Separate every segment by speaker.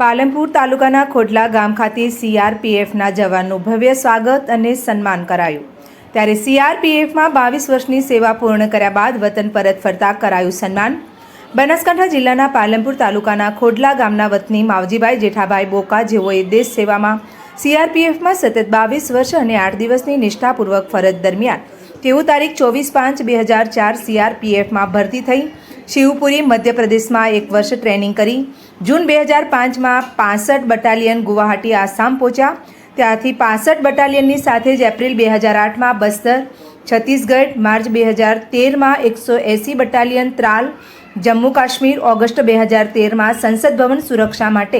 Speaker 1: પાલનપુર તાલુકાના ખોડલા ગામ ખાતે સીઆરપીએફના જવાનનું ભવ્ય સ્વાગત અને સન્માન કરાયું। ત્યારે સીઆરપીએફમાં 22 વર્ષની સેવા પૂર્ણ કર્યા બાદ વતન પરત ફરતા કરાયું સન્માન। બનાસકાંઠા જિલ્લાના પાલનપુર તાલુકાના ખોડલા ગામના વતની માવજીભાઈ જેઠાભાઈ બોકા, જેઓએ દેશ સેવામાં સીઆરપીએફમાં સતત 22 વર્ષ અને 8 દિવસની નિષ્ઠાપૂર્વક ફરજ દરમિયાન તેઓ તારીખ 24/5/2004 સીઆરપીએફમાં ભરતી થઈ શિવપુરી મધ્યપ્રદેશમાં 1 વર્ષ ટ્રેનિંગ કરી જૂન 2005માં 65 બટાલિયન ગુવાહાટી આસામ પહોંચ્યા। ત્યાંથી 65 બટાલિયનની સાથે જ એપ્રિલ 2008માં બસ્તર છત્તીસગઢ, માર્ચ 2013માં 180 બટાલિયન ત્રાલ જમ્મુ કાશ્મીર, ઓગસ્ટ 2013માં સંસદ ભવન સુરક્ષા માટે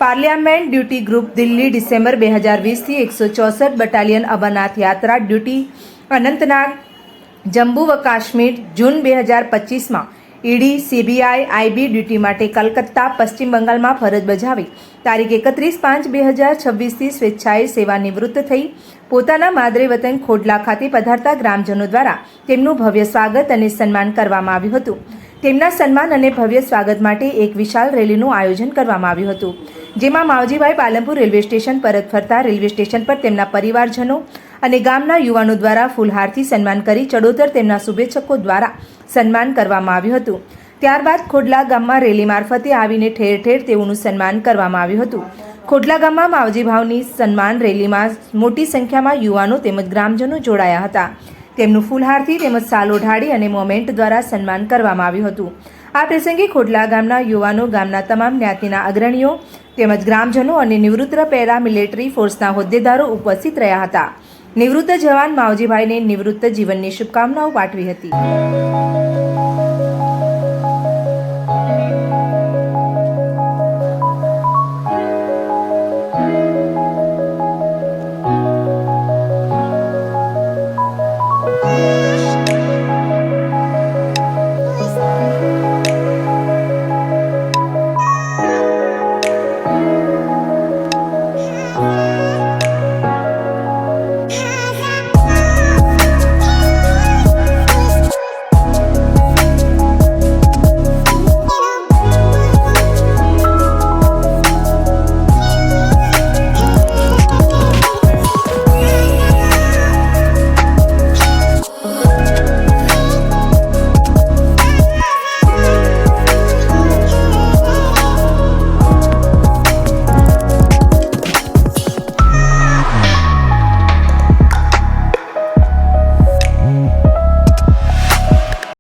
Speaker 1: parliament duty group Delhi, December 2020થી 164 બટાલિયન અમરનાથ યાત્રા ડ્યુટી અનંતનાગ જમ્મુ વ કાશ્મીર, જૂન 2025માં ઈડી, સીબીઆઈ, આઈબી ડ્યુટી માટે કલકત્તા, પશ્ચિમ બંગાળમાં ફરજ બજાવી તારીખ 31/5/2026થી સ્વેચ્છાએ સેવા નિવૃત્ત થઈ પોતાના માદરે વતન ખોડલા ખાતે પધારતા ગ્રામજનો દ્વારા તેમનું ભવ્ય સ્વાગત અને સન્માન કરવામાં આવ્યું હતું। તેમના સન્માન અને ભવ્ય સ્વાગત માટે એક વિશાળ રેલીનું આયોજન કરવામાં આવ્યું હતું, જેમાં માવજીભાઈ પાલનપુર રેલવે સ્ટેશન પરત ફરતા રેલવે સ્ટેશન પર તેમના પરિવારજનો અને ગામના યુવાનો દ્વારા ફૂલહારથી સન્માન કરી ચડોતર તેમના શુભેચ્છકો દ્વારા સન્માન કરવામાં આવ્યું હતું। ત્યારબાદ ખોડલા ગામમાં રેલી મારફતે આવીને ઠેર ઠેર તેઓનું સન્માન કરવામાં આવ્યું હતું। ખોડલા ગામમાં માવજીભાવની સન્માન રેલીમાં મોટી સંખ્યામાં યુવાનો તેમજ ગ્રામજનો જોડાયા હતા। તેમનું ફૂલહારથી તેમજ સાલ ઓઢાડી અને મોમેન્ટ દ્વારા સન્માન કરવામાં આવ્યું હતું। આ પ્રસંગે ખોડલા ગામના યુવાનો, ગામના તમામ જ્ઞાતિના અગ્રણીઓ તેમજ ગ્રામજનો અને નિવૃત્ત પેરા મિલિટરી ફોર્સના હોદ્દેદારો ઉપસ્થિત રહ્યા હતા। નિવૃત્ત જવાન માવજીભાઈને નિવૃત્ત જીવનની શુભકામનાઓ પાઠવી હતી।